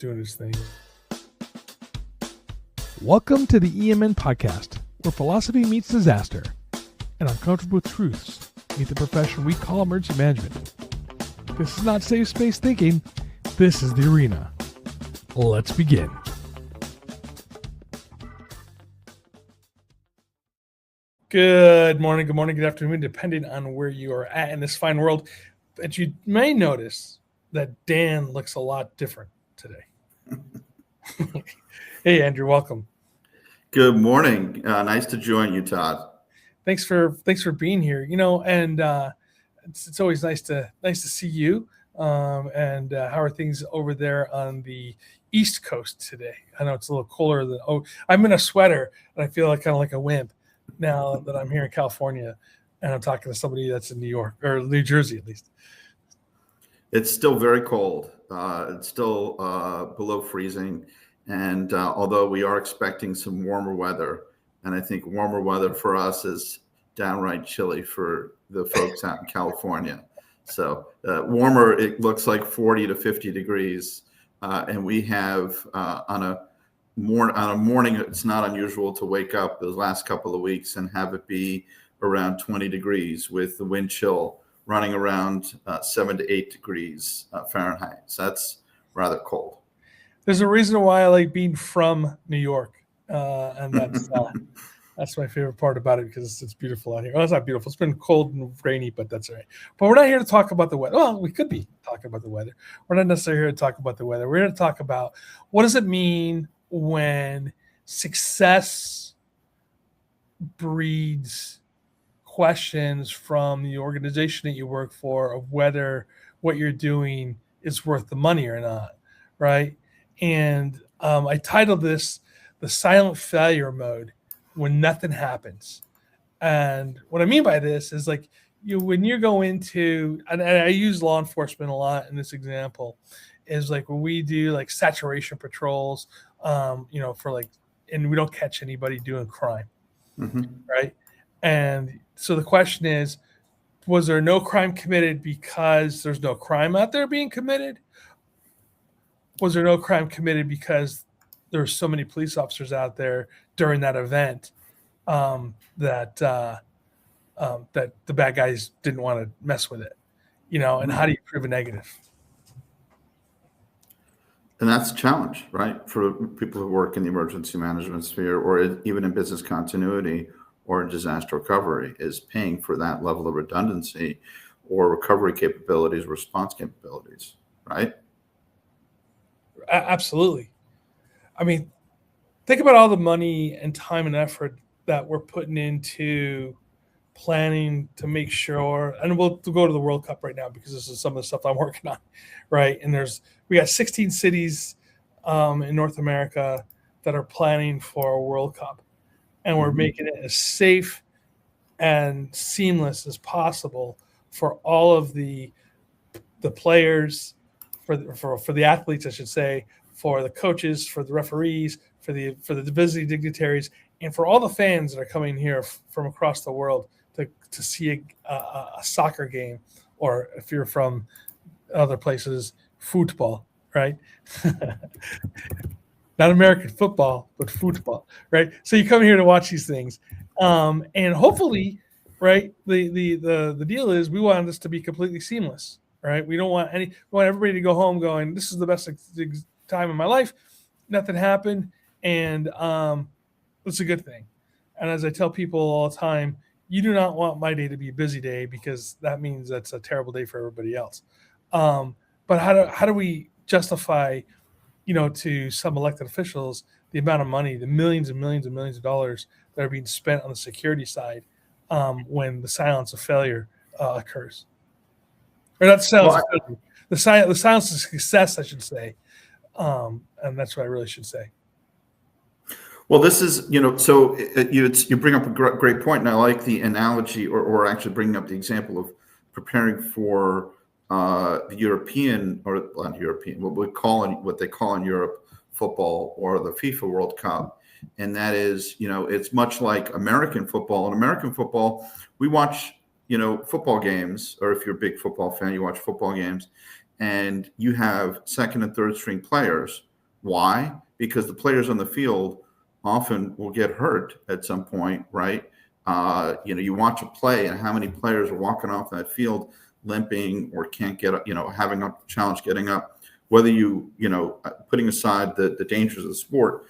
doing his thing. Welcome to the EMN podcast, where philosophy meets disaster and uncomfortable truths meet the profession we call emergency management. This is not safe space thinking. This is the arena. Let's begin. Good morning, good afternoon, depending on where you are at in this fine world. But you may notice that Dan looks a lot different today. Hey, Andrew, welcome. Good morning. Nice to join you, Todd. Thanks for being here. And it's always nice to see you. And how are things over there on the East Coast today? I know it's a little colder than. I'm in a sweater and I feel kind of like a wimp now that I'm here in California, and I'm talking to somebody that's in New York or New Jersey at least. It's still very cold. It's still below freezing. And although we are expecting some warmer weather, and I think warmer weather for us is downright chilly for the folks out in California. So warmer, it looks like 40 to 50 degrees. And we have on a morning, it's not unusual to wake up those last couple of weeks and have it be around 20 degrees with the wind chill running around 7 to 8 degrees Fahrenheit. So that's rather cold. There's a reason why I like being from New York, and that's my favorite part about it, because it's beautiful out here. Well, it's not beautiful. It's been cold and rainy, but that's all right. But we're not here to talk about the weather. Well, we could be talking about the weather. We're not necessarily here to talk about the weather. We're here to talk about what does it mean when success breeds questions from the organization that you work for of whether what you're doing is worth the money or not, right? And I titled this "The Silent Failure Mode When Nothing Happens." And what I mean by this is when you go into, and I use law enforcement a lot in this example, is like when we do like saturation patrols, and we don't catch anybody doing crime, right? And so the question is, was there no crime committed because there's no crime out there being committed? Was there no crime committed because there were so many police officers out there during that event that the bad guys didn't want to mess with it, and how do you prove a negative? And that's a challenge, right? For people who work in the emergency management sphere, or even in business continuity or disaster recovery, is paying for that level of redundancy or recovery capabilities, response capabilities, right? Absolutely. I mean, think about all the money and time and effort that we're putting into planning to make sure, and we'll go to the World Cup right now because this is some of the stuff I'm working on, right? And we got 16 cities in North America that are planning for a World Cup, and we're making it as safe and seamless as possible for all of the players, for the athletes, I should say, for the coaches, for the referees, for the visiting dignitaries, and for all the fans that are coming here from across the world to see a soccer game, or if you're from other places, football, right? Not American football, but football, right? So you come here to watch these things, and hopefully, right? The deal is we want this to be completely seamless. Right, we want everybody to go home going, this is the best time of my life. Nothing happened, and it's a good thing. And as I tell people all the time, you do not want my day to be a busy day, because that means that's a terrible day for everybody else. But how do we justify, to some elected officials, the amount of money, the millions and millions and millions of dollars that are being spent on the security side when the silence of failure occurs? Or not silence, the silence of success, I should say, and that's what I really should say. Well, this is, so you bring up a great point, and I like the analogy, or actually bringing up the example of preparing for the European, or not European, what they call in Europe football, or the FIFA World Cup, and that is, it's much like American football. In American football, we watch football games, or if you're a big football fan, you watch football games, and you have second and third string players Why? Because the players on the field often will get hurt at some point, right? You watch a play and how many players are walking off that field limping or can't get up, having a challenge getting up. Whether putting aside the dangers of the sport,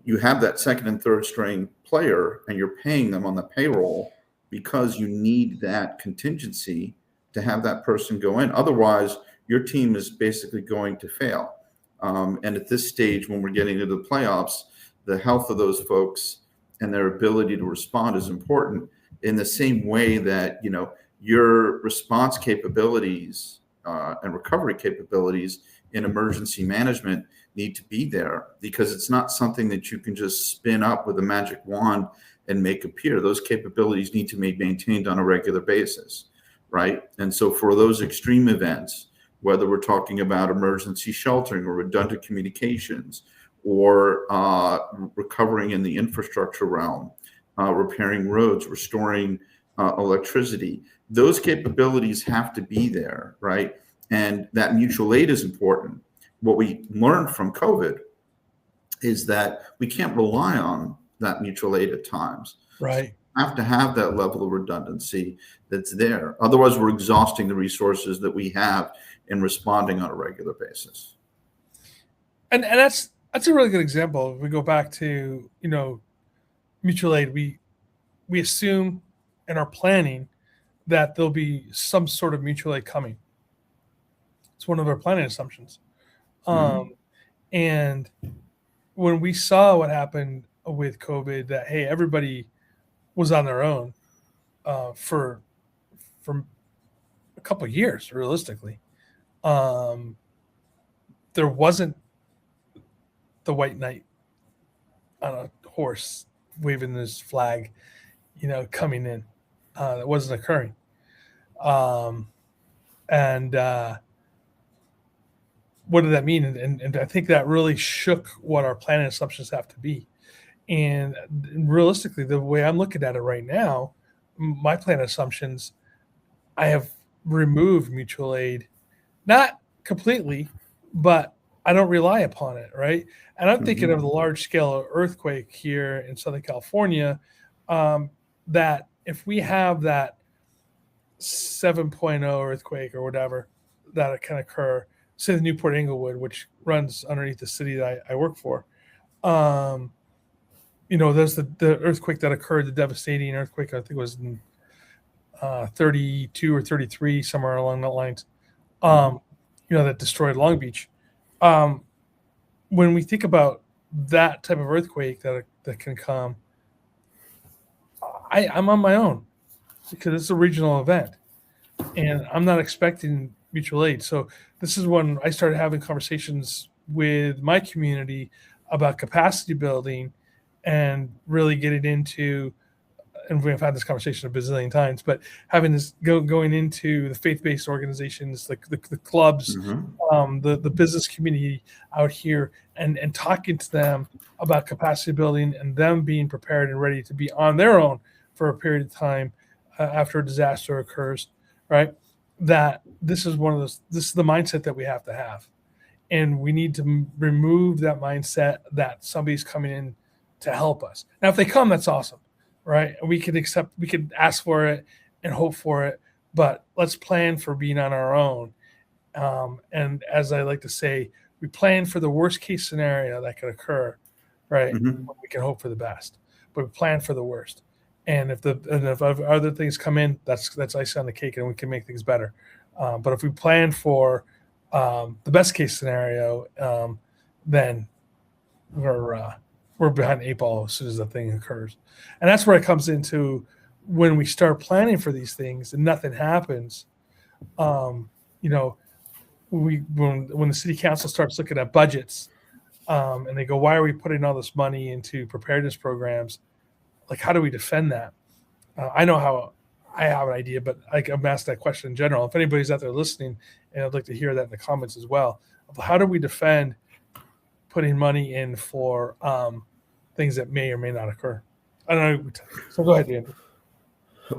you have that second and third string player and you're paying them on the payroll because you need that contingency to have that person go in. Otherwise, your team is basically going to fail. And at this stage, when we're getting into the playoffs, the health of those folks and their ability to respond is important in the same way that, your response capabilities and recovery capabilities in emergency management need to be there, because it's not something that you can just spin up with a magic wand and make appear. Those capabilities need to be maintained on a regular basis, right? And so for those extreme events, whether we're talking about emergency sheltering or redundant communications or recovering in the infrastructure realm, repairing roads, restoring electricity, those capabilities have to be there, right? And that mutual aid is important. What we learned from COVID is that we can't rely on that mutual aid at times. Right. So we have to have that level of redundancy that's there. Otherwise, we're exhausting the resources that we have in responding on a regular basis. And that's a really good example. If we go back to, mutual aid, we assume in our planning that there'll be some sort of mutual aid coming. It's one of our planning assumptions. And when we saw what happened with COVID, that, hey, everybody was on their own for a couple of years, realistically. There wasn't the white knight on a horse waving his flag, coming in. That wasn't occurring. What did that mean? And I think that really shook what our planning assumptions have to be. And realistically, the way I'm looking at it right now, my plan assumptions, I have removed mutual aid, not completely, but I don't rely upon it, right? And I'm thinking of the large scale earthquake here in Southern California, that if we have that 7.0 earthquake or whatever that can occur, say the Newport Inglewood, which runs underneath the city that I work for, there's the earthquake that occurred, the devastating earthquake, I think it was in 32 or 33, somewhere along that lines, that destroyed Long Beach. When we think about that type of earthquake that can come, I'm on my own because it's a regional event and I'm not expecting mutual aid. So this is when I started having conversations with my community about capacity building and really getting into, and we've had this conversation a bazillion times, but having this going into the faith-based organizations, like the clubs, the business community out here, and talking to them about capacity building and them being prepared and ready to be on their own for a period of time after a disaster occurs, right? That this is this is the mindset that we have to have. And we need to remove that mindset that somebody's coming in to help us. Now, if they come, that's awesome, right? We could ask for it and hope for it, but let's plan for being on our own. And as I like to say, we plan for the worst case scenario that could occur, right? We can hope for the best, but we plan for the worst. And if other things come in, that's icing on the cake, and we can make things better. But if we plan for the best case scenario, then we're behind the 8 ball as soon as the thing occurs. And that's where it comes into when we start planning for these things and nothing happens. When the city council starts looking at budgets, and they go, why are we putting all this money into preparedness programs? Like, how do we defend that? I know how I have an idea, but I'm asked that question in general. If anybody's out there listening, and I'd like to hear that in the comments as well, how do we defend putting money in for things that may or may not occur? I don't know. So go ahead, Andrew.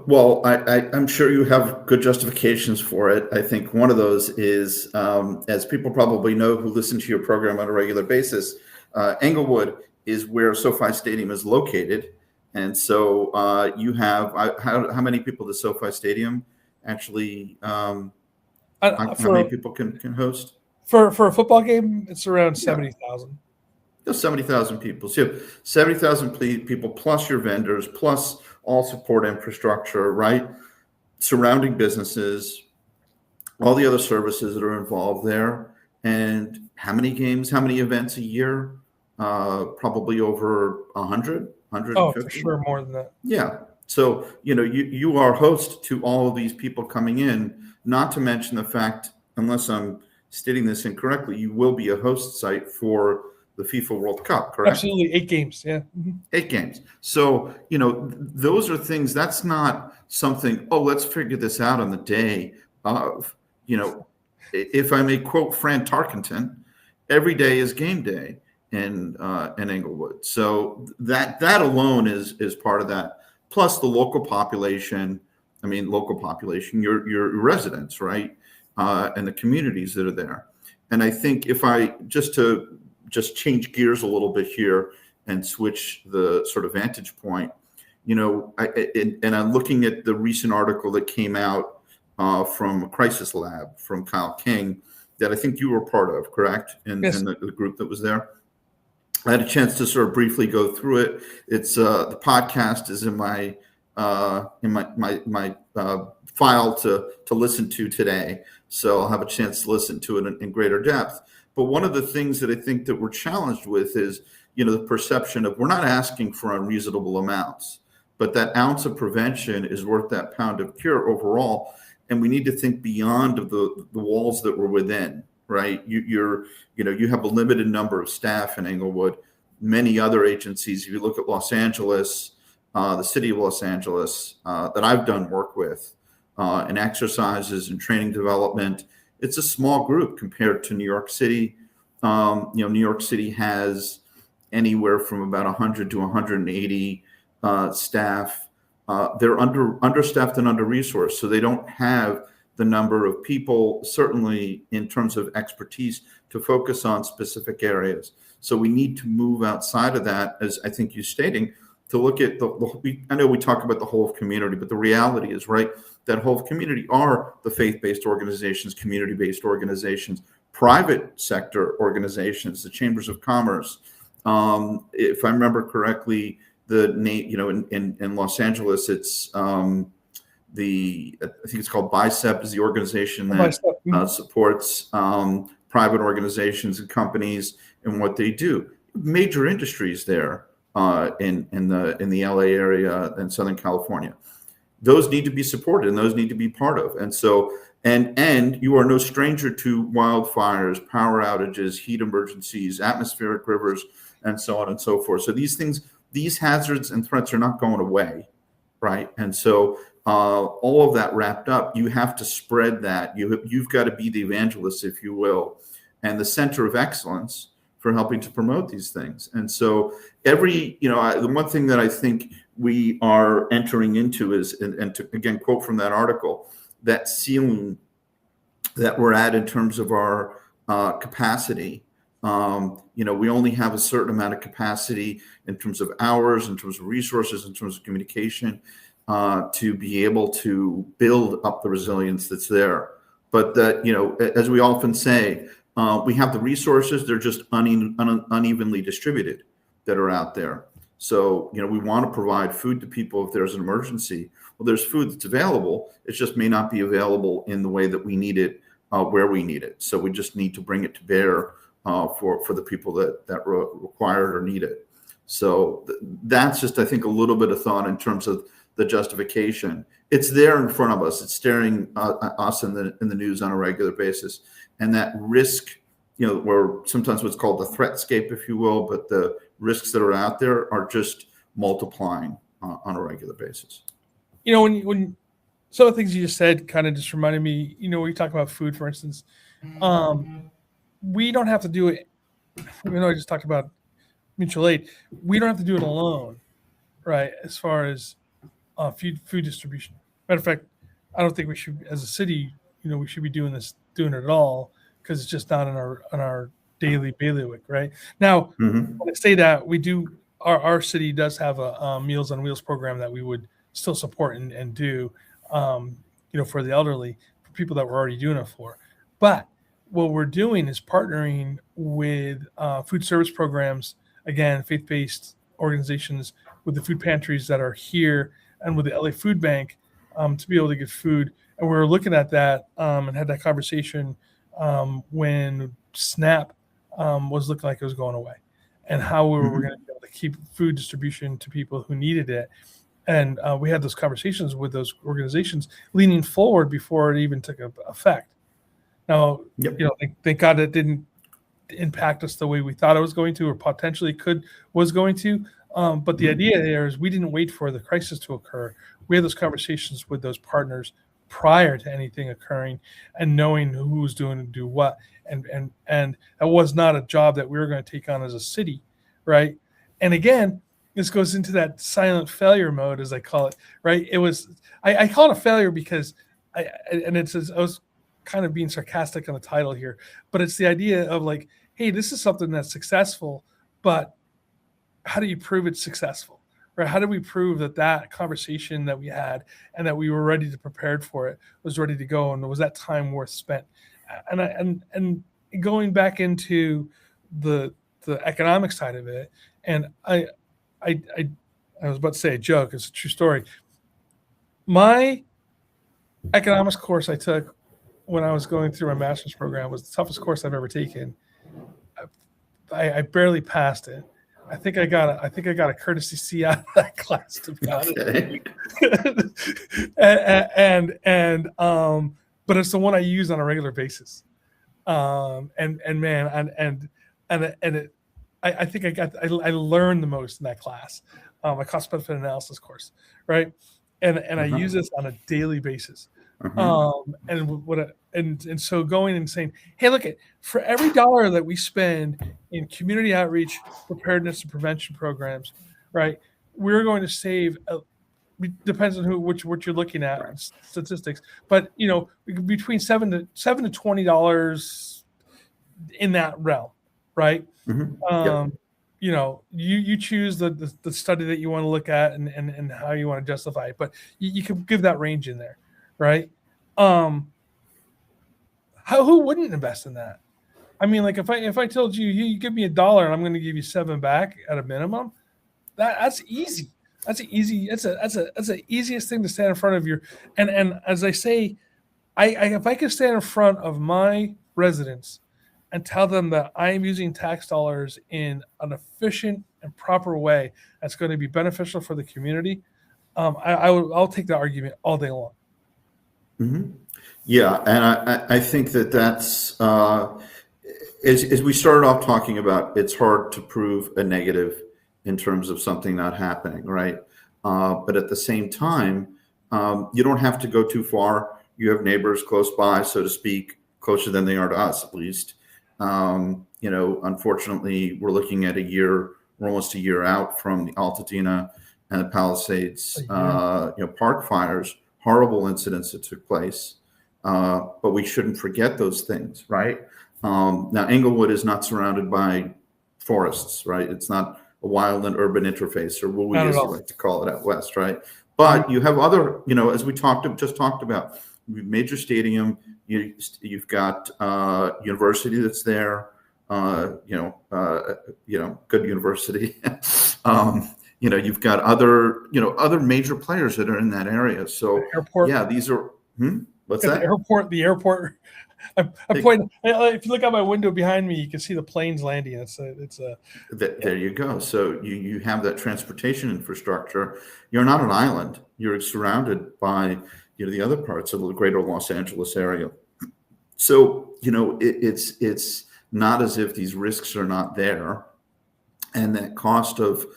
Well, I'm sure you have good justifications for it. I think one of those is, as people probably know who listen to your program on a regular basis, Englewood is where SoFi Stadium is located. And so you have, how many people does SoFi Stadium actually, how many For people can host? for a football game, it's around Yeah. 70,000. There's 70,000 people. So you have 70,000 people plus your vendors, plus all support infrastructure, right? Surrounding businesses, all the other services that are involved there. And how many games, how many events a year? Probably over 100, Oh, for 150. sure, more than that. Yeah. So, you are host to all of these people coming in, not to mention the fact, unless I'm stating this incorrectly, you will be a host site for the FIFA World Cup, correct? Absolutely, 8 games. Yeah. Mhm. 8 games. So, those are things, that's not something, oh, let's figure this out on the day of, if I may quote Fran Tarkenton, every day is game day in Englewood. So that alone is part of that. Plus the local population. I mean, local population, your residents, right, and the communities that are there. And I think if I just change gears a little bit here and switch the sort of vantage point, and I'm looking at the recent article that came out from Crisis Lab from Kyle King that I think you were part of, correct? Yes. In the group that was there. I had a chance to sort of briefly go through it. It's the podcast is in my file to listen to today, so I'll have a chance to listen to it in greater depth. But one of the things that I think that we're challenged with is, the perception of we're not asking for unreasonable amounts, but that ounce of prevention is worth that pound of cure overall, and we need to think beyond of the walls that we're within. Right, you have a limited number of staff in Englewood. Many other agencies, if you look at Los Angeles, the city of Los Angeles, that I've done work with, in exercises and training development, it's a small group compared to New York City. New York City has anywhere from about 100 to 180 staff. They're understaffed and under-resourced, so they don't have the number of people, certainly in terms of expertise, to focus on specific areas. So we need to move outside of that, as I think you're stating, to look at I know we talk about the whole of community, but the reality is, right, that whole of community are the faith-based organizations, community-based organizations, private sector organizations, the chambers of commerce. If I remember correctly, the name, in Los Angeles, it's I think it's called BICEP, is the organization that supports private organizations and companies and what they do. Major industries there in the LA area and Southern California. Those need to be supported and those need to be part of. And so, and you are no stranger to wildfires, power outages, heat emergencies, atmospheric rivers, and so on and so forth. So these hazards and threats are not going away, right? And so all of that wrapped up, you have to spread that. You've got to be the evangelist, if you will, and the center of excellence for helping to promote these things. And so the one thing that I think we are entering into is, and to again quote from that article, that ceiling that we're at in terms of our capacity. We only have a certain amount of capacity in terms of hours, in terms of resources, in terms of communication, to be able to build up the resilience that's there. But that, as we often say, we have the resources, they're just unevenly distributed that are out there. So, we want to provide food to people if there's an emergency. Well, there's food that's available. It just may not be available in the way that we need it, where we need it. So we just need to bring it to bear for the people that require it or need it. So that's just, I think, a little bit of thought in terms of the justification. It's there in front of us. It's staring us in the news on a regular basis. And that risk, or sometimes what's called the threatscape, if you will, but the risks that are out there are just multiplying on a regular basis. When some of the things you just said kind of just reminded me, when you talk about food, for instance, we don't have to do it. I just talked about mutual aid. We don't have to do it alone, right? As far as food distribution. Matter of fact, I don't think we should, as a city, we should be doing it at all, because it's just not in our daily bailiwick, right? Now, Mhm. when I say that, we do, our city does have a Meals on Wheels program that we would still support and do, for the elderly, for people that we're already doing it for. But what we're doing is partnering with food service programs, again, faith-based organizations, with the food pantries that are here and with the LA Food Bank, to be able to get food. And we were looking at that, and had that conversation when SNAP was looking like it was going away, and how we were Mhm. going to be able to keep food distribution to people who needed it. And we had those conversations with those organizations leaning forward before it even took effect. Now, Yep. thank God it didn't impact us the way we thought it was going to, or potentially was going to. But the Mhm. idea there is we didn't wait for the crisis to occur. We had those conversations with those partners prior to anything occurring, and knowing who was doing to do what. And that was not a job that we were going to take on as a city, right? And again, this goes into that silent failure mode, as I call it, right? I call it a failure because I was kind of being sarcastic on the title here, but it's the idea of like, hey, this is something that's successful, but how do you prove it's successful, right? How do we prove that conversation that we had, and that we were ready to prepared for it, was ready to go, and was that time worth spent? And going back into the economic side of it, and I was about to say a joke. It's a true story. My economics course I took when I was going through my master's program was the toughest course I've ever taken. I barely passed it. I think I got a courtesy C out of that class, to be honest. Okay. But it's the one I use on a regular basis. And man, I think I learned the most in that class. My cost benefit analysis course, right? And I Uh-huh. use this on a daily basis. Uh-huh. And so going and saying, hey, look, for every dollar that we spend in community outreach, preparedness, and prevention programs, right, we're going to save. Depends on what you're looking at, Right. statistics, but between $7 to $20 in that realm, right? Mhm. Yep. You choose the study that you want to look at, and how you want to justify it, but you can give that range in there, right? Who wouldn't invest in that? I mean, like, if I told you give me $1 and I'm going to give you 7 back at a minimum, that's easy. That's easy. That's the easiest thing to stand in front of your, and as I say, if I could stand in front of my residents and tell them that I am using tax dollars in an efficient and proper way that's going to be beneficial for the community, I'll take the argument all day long. Mhm. Yeah, and I think that's as we started off talking about, it's hard to prove a negative in terms of something not happening, right? But at the same time, you don't have to go too far. You have neighbors close by, so to speak, closer than they are to us, at least. Unfortunately, we're looking at we're almost a year out from the Altadena and the Palisades, park fires, horrible incidents that took place. But we shouldn't forget those things, right? Now, Englewood is not surrounded by forests, right? It's not a wild and urban interface, or WUI, Not at as you all. like to call it out west, right? But you have other, as we just talked about, major stadium. You've got university that's there. Good university. You've got other major players that are in that area. So Airport. yeah, these are. What's The that? airport. I point. If you look out my window behind me, you can see the planes landing. There you go. So you have that transportation infrastructure. You're not an island. You're surrounded by the other parts of the greater Los Angeles area. So it's not as if these risks are not there, and that cost of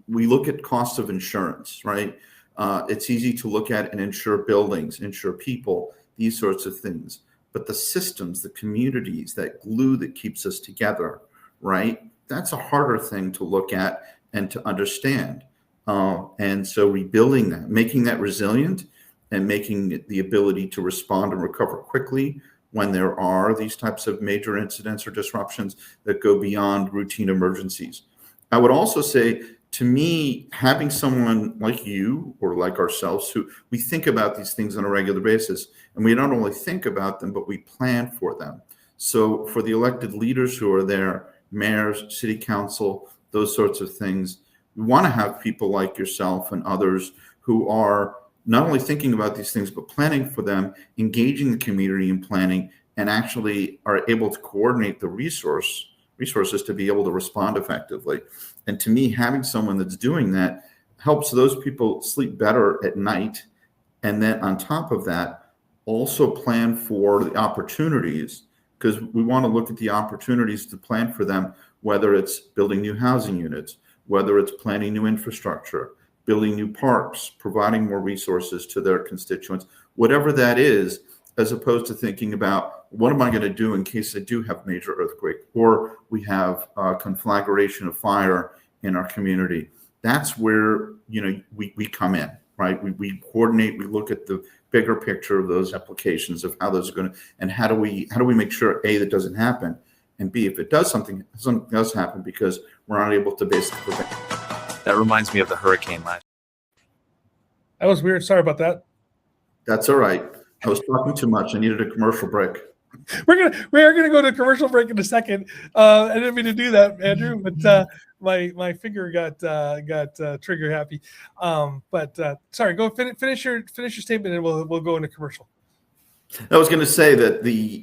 we look at costs of insurance, right? It's easy to look at and insure buildings, insure people, these sorts of things. But the systems, the communities, that glue that keeps us together, right? That's a harder thing to look at and to understand. And so rebuilding that, making that resilient, and making it the ability to respond and recover quickly when there are these types of major incidents or disruptions that go beyond routine emergencies. I would also say, to me, having someone like you or like ourselves, who we think about these things on a regular basis, and we not only think about them, but we plan for them. So for the elected leaders who are there, mayors, city council, those sorts of things, we want to have people like yourself and others who are not only thinking about these things, but planning for them, engaging the community in planning, and actually are able to coordinate the resources to be able to respond effectively. And to me, having someone that's doing that helps those people sleep better at night. And then on top of that, also plan for the opportunities, because we want to look at the opportunities to plan for them, whether it's building new housing units, whether it's planning new infrastructure, building new parks, providing more resources to their constituents, whatever that is, as opposed to thinking about what am I going to do in case I do have major earthquake or we have a conflagration of fire in our community. That's where, we come in, right? We coordinate, we look at the bigger picture of those applications of how those are going to, and how do we make sure, A, that doesn't happen, and B, if it does, something does happen, because we're not able to basically prevent. That reminds me of the hurricane last. That was weird. Sorry about that. That's all right. I was talking too much. I needed a commercial break. We are gonna go to a commercial break in a second. I didn't mean to do that, Andrew, but my finger got trigger happy. Sorry, go finish your statement, and we'll go into commercial. I was going to say that the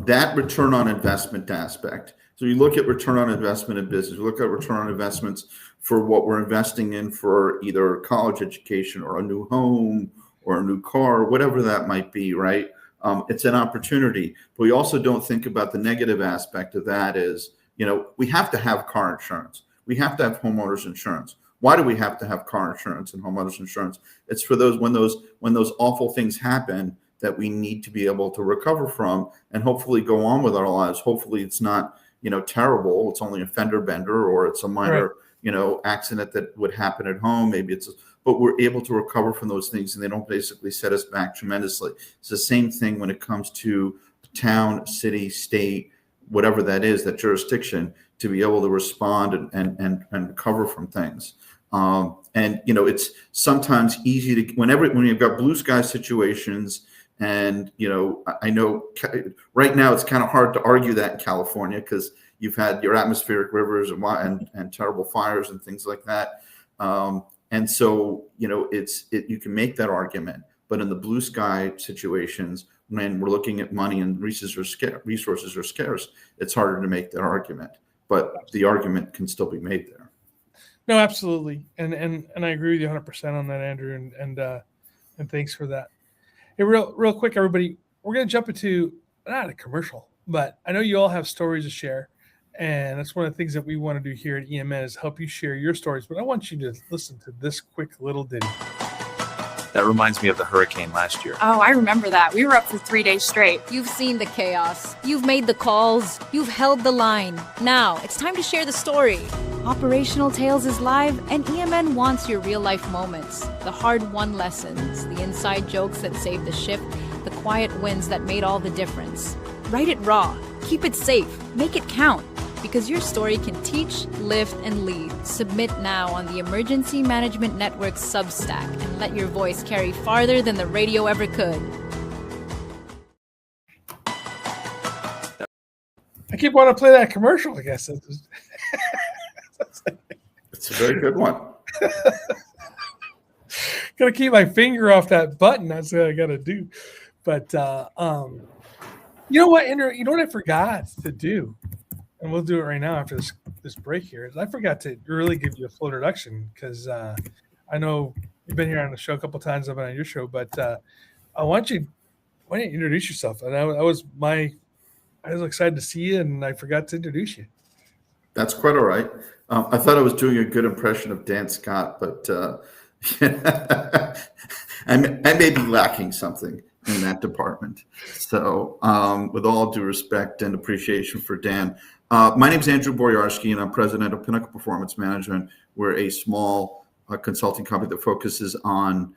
that return on investment aspect. So you look at return on investment in business, you look at return on investments for what we're investing in for either college education or a new home or a new car, whatever that might be, right? It's an opportunity. But we also don't think about the negative aspect of that is, we have to have car insurance. We have to have homeowners insurance. Why do we have to have car insurance and homeowners insurance? It's for those when those awful things happen that we need to be able to recover from and hopefully go on with our lives. Hopefully it's not, terrible. It's only a fender bender, or it's a minor, accident that would happen at home. Maybe but we're able to recover from those things, and they don't basically set us back tremendously. It's the same thing when it comes to town, city, state, whatever that is, that jurisdiction, to be able to respond and recover from things. It's sometimes easy to, when you've got blue sky situations, and, I know right now it's kind of hard to argue that in California, because you've had your atmospheric rivers and terrible fires and things like that. And so, you can make that argument, but in the blue sky situations, when we're looking at money and resources are scarce, it's harder to make that argument, but the argument can still be made there. No, absolutely. And I agree with you 100% on that, Andrew. And thanks for that. Hey, real quick, everybody, we're going to jump into not a commercial, but I know you all have stories to share. And that's one of the things that we want to do here at EMN is help you share your stories. But I want you to listen to this quick little ditty. That reminds me of the hurricane last year. Oh, I remember that. We were up for 3 days straight. You've seen the chaos. You've made the calls. You've held the line. Now, it's time to share the story. Operational Tales is live, and EMN wants your real-life moments. The hard-won lessons, the inside jokes that saved the ship, the quiet wins that made all the difference. Write it raw. Keep it safe. Make it count. Because your story can teach, lift, and lead. Submit now on the Emergency Management Network Substack and let your voice carry farther than the radio ever could. I keep wanting to play that commercial, I guess. It's a very good one. Gotta keep my finger off that button. That's what I gotta do. But you know what, Andrew? You know what I forgot to do? And we'll do it right now after this break here. I forgot to really give you a full introduction, because I know you've been here on the show a couple of times. I've been on your show, but why don't you introduce yourself? And I was excited to see you, and I forgot to introduce you. That's quite all right. I thought I was doing a good impression of Dan Scott, but I may be lacking something in that department. So with all due respect and appreciation for Dan, my name is Andrew Boyarsky, and I'm president of Pinnacle Performance Management. We're a small consulting company that focuses on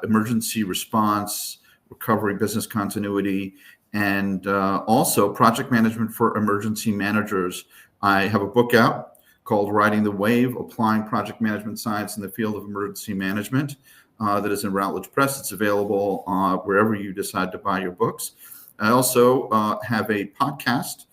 emergency response, recovery, business continuity, and also project management for emergency managers. I have a book out called Riding the Wave, Applying Project Management Science in the Field of Emergency Management that is in Routledge Press. It's available wherever you decide to buy your books. I also have a podcast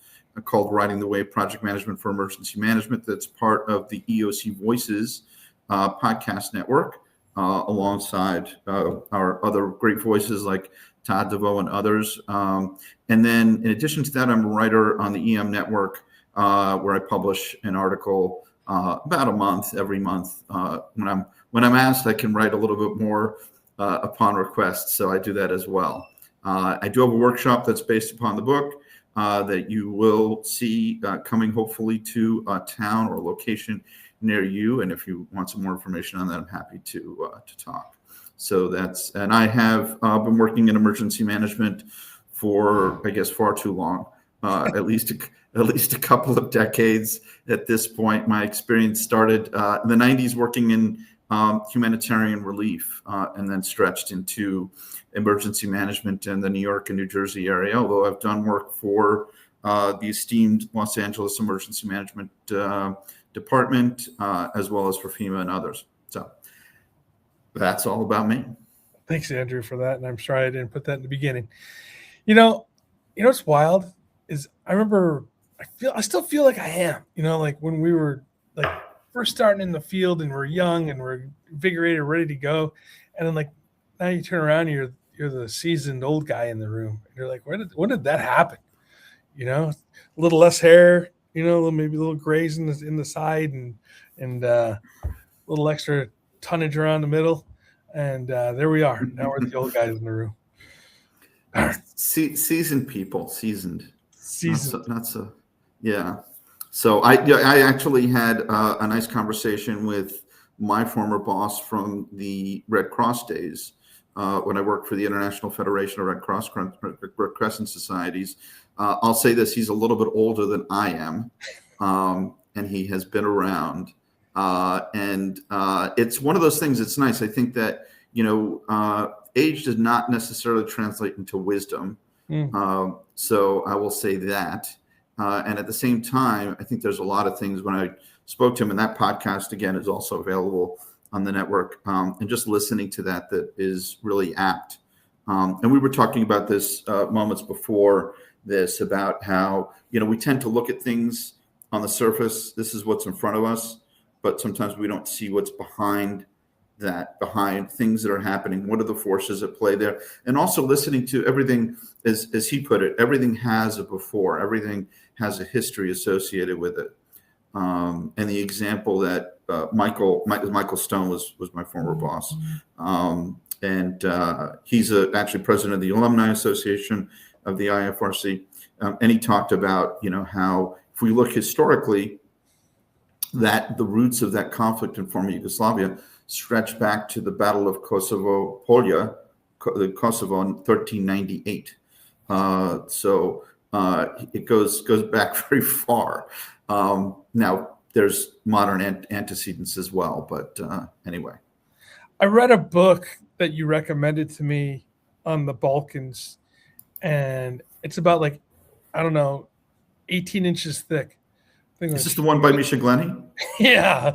called Riding the Wave, Project Management for Emergency Management that's part of the EOC Voices podcast network, alongside our other great voices like Todd DeVoe and others. And then in addition to that, I'm a writer on the EM network, where I publish an article about a month, every month. When I'm asked, I can write a little bit more upon request, so I do that as well. I do have a workshop that's based upon the book that you will see coming hopefully to a town or location near you. And if you want some more information on that, I'm happy to talk. So and I have been working in emergency management for, I guess, far too long, at least a couple of decades at this point. My experience started in the 90s working in humanitarian relief, and then stretched into emergency management in the New York and New Jersey area, although I've done work for the esteemed Los Angeles Emergency Management Department, as well as for FEMA and others. So that's all about me. Thanks, Andrew, for that. And I'm sorry I didn't put that in the beginning. You know what's wild is I remember I still feel like I am, like when we were like first starting in the field and we're young and we're invigorated, ready to go. And then like now you turn around and you're the seasoned old guy in the room. And you're like, when did that happen? A little less hair, maybe a little grays in the side and a little extra tonnage around the middle. And there we are. Now we're the old guys in the room. Seasoned people, seasoned. Not so. Yeah. So I actually had a nice conversation with my former boss from the Red Cross days when I worked for the International Federation of Red Crescent Societies. I'll say this: he's a little bit older than I am, and he has been around. And it's one of those things. It's nice. I think that age does not necessarily translate into wisdom. So I will say that. And at the same time, I think there's a lot of things when I spoke to him, and that podcast, again, is also available on the network. And just listening to that is really apt. And we were talking about this moments before this, about how, we tend to look at things on the surface. This is what's in front of us, but sometimes we don't see what's behind things that are happening. What are the forces at play there? And also listening to everything, as he put it, everything has a before, everything has a history associated with it. And the example that Michael Stone was my former boss. And he's actually president of the Alumni Association of the IFRC. And he talked about, how if we look historically, that the roots of that conflict in former Yugoslavia stretch back to the Battle of Kosovo Polja, Kosovo in 1398. So it goes back very far. Now there's modern antecedents as well, but anyway. I read a book that you recommended to me on the Balkans, and it's about 18 inches thick. Is this the one by Misha Glenny? Yeah.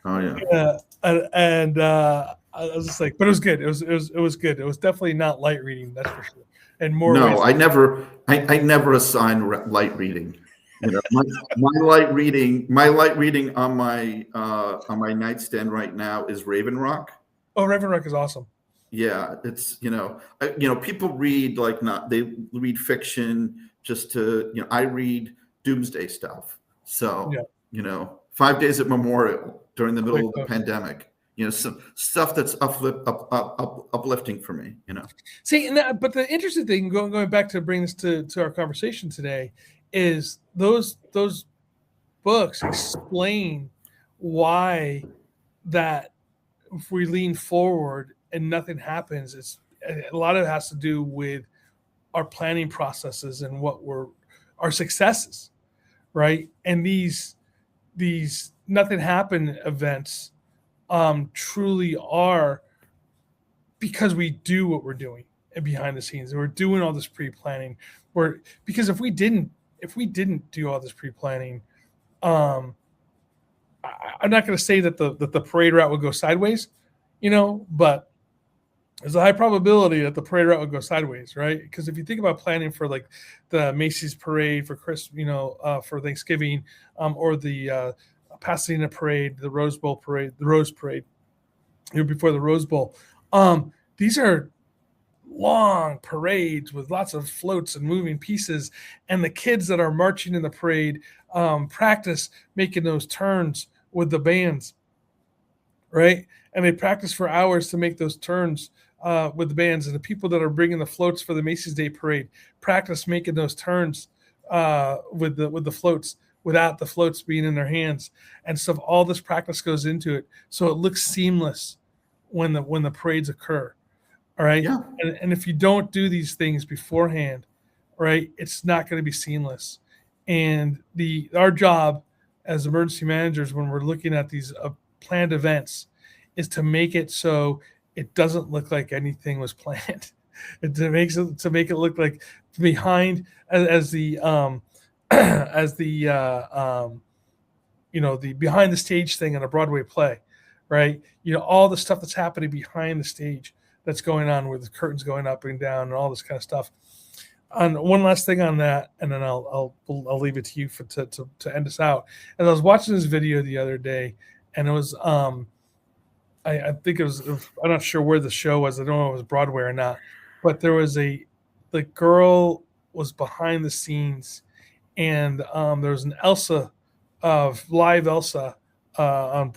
Oh yeah. Yeah. And I was just like, but it was good. It was good. It was definitely not light reading, that's for sure. And more. No, I never assign light reading. My light reading on my nightstand right now is Raven Rock. Oh, Raven Rock is awesome. Yeah, it's people read they read fiction just to I read doomsday stuff. So 5 days at Memorial during the middle of the pandemic. Some stuff that's uplifting for me. See, but the interesting thing, going back to bring this to our conversation today, is those books explain why that if we lean forward and nothing happens, a lot of it has to do with our planning processes and what our successes, right? And these nothing happen events truly are because we do what we're doing and behind the scenes. We're doing all this pre-planning. Because if we didn't do all this pre-planning, I'm not going to say that the parade route would go sideways, but there's a high probability that the parade route would go sideways, right? Because if you think about planning for like the Macy's parade for Christmas, for Thanksgiving, or the Pasadena parade, the Rose Bowl parade, the Rose Parade, before the Rose Bowl, these are long parades with lots of floats and moving pieces, and the kids that are marching in the parade practice making those turns with the bands, right? And they practice for hours to make those turns with the bands. And the people that are bringing the floats for the Macy's Day Parade practice making those turns with the floats without the floats being in their hands. And so all this practice goes into it, so it looks seamless when the parades occur. All right. Yeah. And if you don't do these things beforehand, right, it's not going to be seamless. And our job as emergency managers, when we're looking at these planned events, is to make it so it doesn't look like anything was planned. To make it look like behind as the the behind the stage thing in a Broadway play, right? All the stuff that's happening behind the stage that's going on with the curtains going up and down and all this kind of stuff. And one last thing on that, and then I'll leave it to you to end us out. As I was watching this video the other day, and it was I think it was, I'm not sure where the show was. I don't know if it was Broadway or not, but there was the girl was behind the scenes, and there was an Elsa, live Elsa, I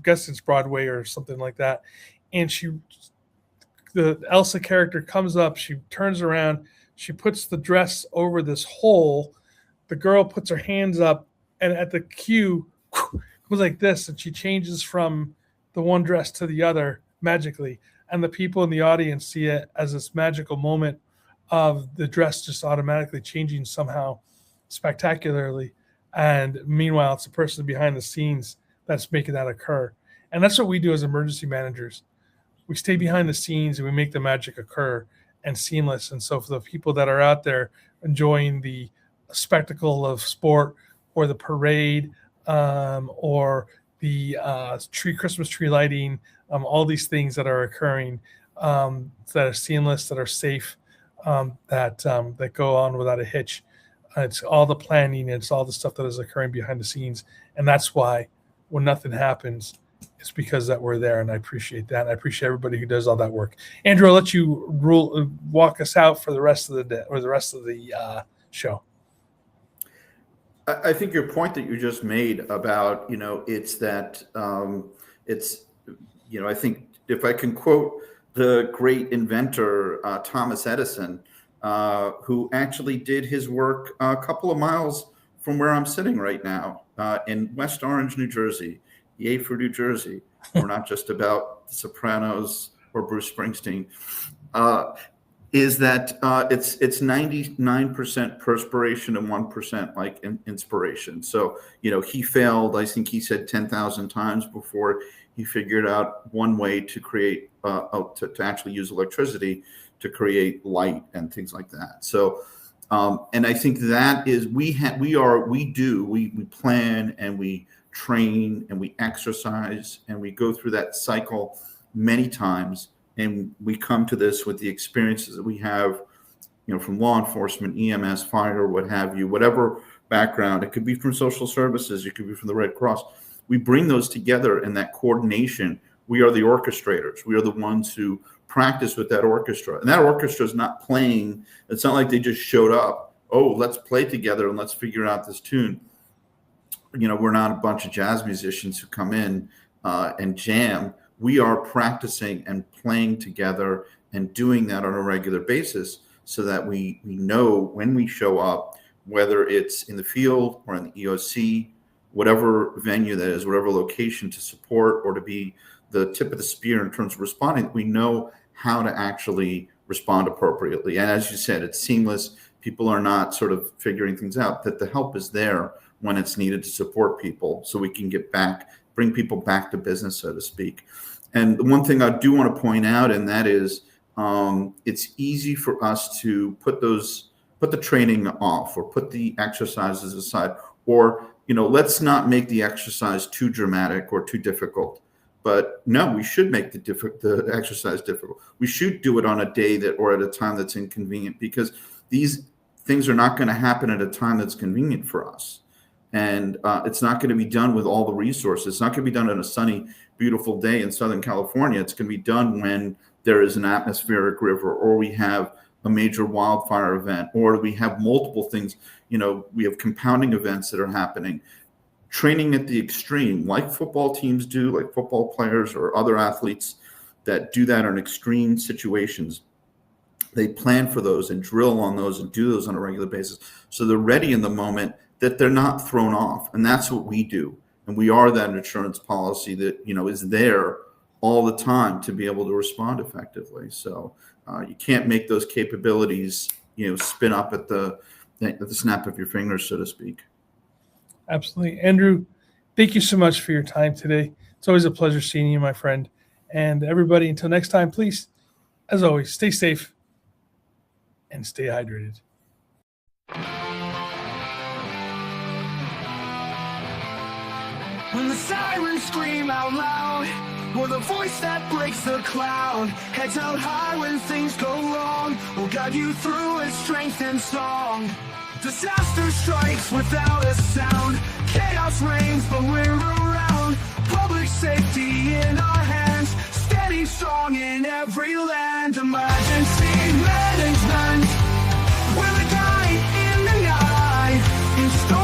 guess it's Broadway or something like that. And the Elsa character comes up, she turns around, she puts the dress over this hole. The girl puts her hands up, and at the cue, goes like this, and she changes from the one dress to the other magically. And the people in the audience see it as this magical moment of the dress just automatically changing somehow spectacularly. And meanwhile, it's the person behind the scenes that's making that occur. And that's what we do as emergency managers. We stay behind the scenes and we make the magic occur and seamless. And so for the people that are out there enjoying the spectacle of sport or the parade, or the Christmas tree lighting, all these things that are occurring, that are seamless, that are safe, that go on without a hitch. It's all the planning, it's all the stuff that is occurring behind the scenes. And that's why when nothing happens, it's because that we're there. And I appreciate that. And I appreciate everybody who does all that work. Andrew, I'll let you walk us out for the rest of the day, or the rest of the show. I think your point that you just made about, it's that I think if I can quote the great inventor, Thomas Edison, who actually did his work a couple of miles from where I'm sitting right now, in West Orange, New Jersey, yay for New Jersey. We're not just about The Sopranos or Bruce Springsteen. Is that it's 99% perspiration and 1% like inspiration. So, he failed, I think he said 10,000 times before he figured out one way to create, to actually use electricity to create light and things like that. So, and I think that is, we plan and we train and we exercise and we go through that cycle many times. And we come to this with the experiences that we have, from law enforcement, EMS, fire, what have you, whatever background. It could be from social services. It could be from the Red Cross. We bring those together in that coordination. We are the orchestrators. We are the ones who practice with that orchestra. And that orchestra is not playing. It's not like they just showed up. Oh, let's play together and let's figure out this tune. We're not a bunch of jazz musicians who come in and jam. We are practicing and playing together and doing that on a regular basis so that we know when we show up, whether it's in the field or in the EOC, whatever venue that is, whatever location to support or to be the tip of the spear in terms of responding, we know how to actually respond appropriately. And as you said, it's seamless. People are not sort of figuring things out, that the help is there when it's needed to support people so we can get back bring people back to business, so to speak. And the one thing I do want to point out, and that is it's easy for us to put the training off or put the exercises aside, or, let's not make the exercise too dramatic or too difficult. But no, we should make the exercise difficult. We should do it on a day or at a time that's inconvenient, because these things are not going to happen at a time that's convenient for us. And it's not going to be done with all the resources. It's not going to be done on a sunny, beautiful day in Southern California. It's going to be done when there is an atmospheric river, or we have a major wildfire event, or we have multiple things. We have compounding events that are happening. Training at the extreme, like football teams do, like football players or other athletes that do that in extreme situations. They plan for those and drill on those and do those on a regular basis, so they're ready in the moment, that they're not thrown off. And that's what we do. And we are that insurance policy that, is there all the time to be able to respond effectively. So you can't make those capabilities, spin up at the snap of your fingers, so to speak. Absolutely. Andrew, thank you so much for your time today. It's always a pleasure seeing you, my friend. And everybody, until next time, please, as always, stay safe and stay hydrated. When the sirens scream out loud, or the voice that breaks the cloud, heads held high when things go wrong, will guide you through its strength and song. Disaster strikes without a sound, chaos reigns but we're around. Public safety in our hands, standing strong in every land. Emergency management, we're the guide in the night. In storm